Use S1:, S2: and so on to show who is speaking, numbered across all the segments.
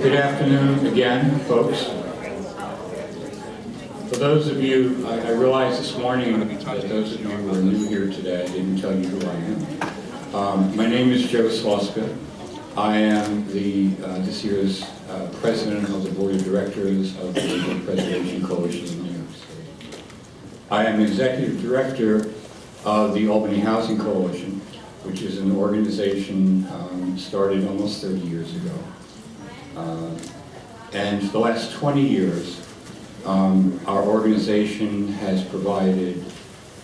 S1: Good afternoon again, folks. For those of you, I realized this morning that those of you who are new here today, I didn't tell you who I am. My name is Joe Sluszka. I am this year's president of the board of directors of the Neighborhood Preservation Coalition in New York State. I am executive director of the Albany Housing Coalition, which is an organization started almost 30 years ago. And for the last 20 years, our organization has provided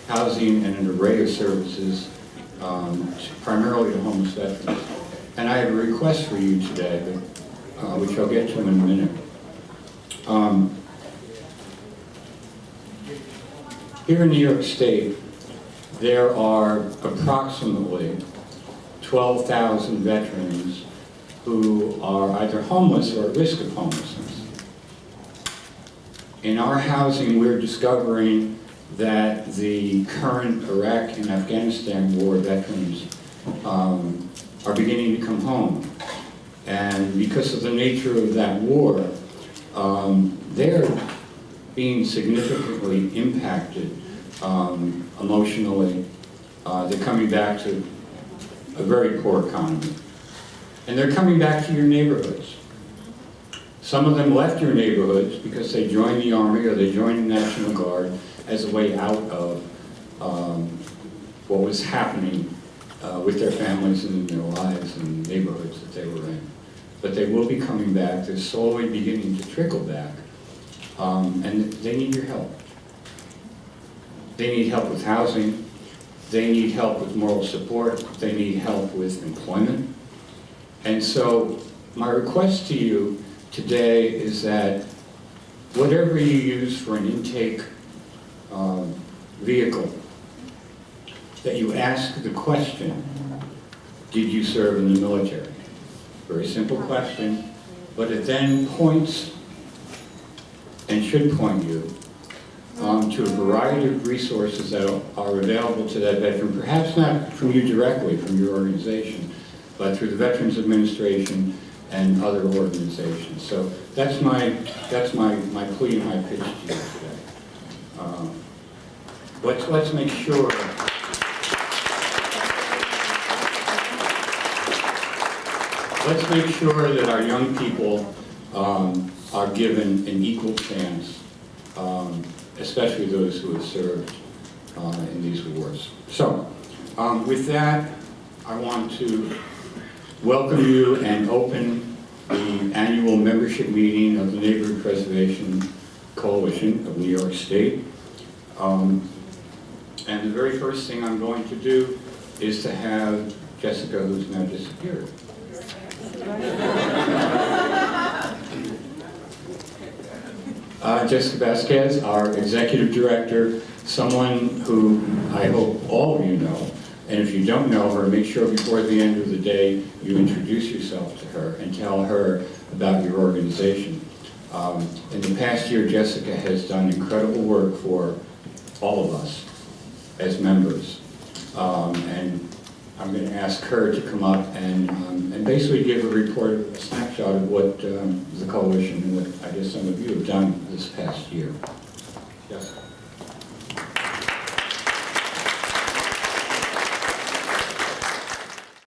S1: housing and an array of services, primarily to homeless veterans. And I have a request for you today, which I'll get to in a minute. Here in New York State, there are approximately 12,000 veterans who are either homeless or at risk of homelessness. In our housing, we're discovering that the current Iraq and Afghanistan war veterans are beginning to come home. And because of the nature of that war, they're being significantly impacted emotionally. They're coming back to a very poor economy. And they're coming back to your neighborhoods. Some of them left your neighborhoods because they joined the Army or they joined the National Guard as a way out of what was happening with their families and in their lives and neighborhoods that they were in. But they will be coming back. They're slowly beginning to trickle back. And they need your help. They need help with housing. They need help with moral support. They need help with employment. And so my request to you today is that whatever you use for an intake vehicle, that you ask the question, did you serve in the military? Very simple question, but it then points and should point you to a variety of resources that are available to that veteran, perhaps not from you directly, from your organization, but through the Veterans Administration and other organizations. So that's my plea and my pitch to you today. Let's make sure. Let's make sure that our young people are given an equal chance, especially those who have served in these wars. So, with that, I want to welcome you and open the annual membership meeting of the Neighborhood Preservation Coalition of New York State. And the very first thing I'm going to do is to have Jessica, who's now disappeared. Jessica Vasquez, our executive director, someone who I hope all of you know. And if you don't know her, make sure before the end of the day you introduce yourself to her and tell her about your organization. In the past year, Jessica has done incredible work for all of us as members. And I'm going to ask her to come up and basically give a report, a snapshot of what the coalition and what I guess some of you have done this past year. Jessica.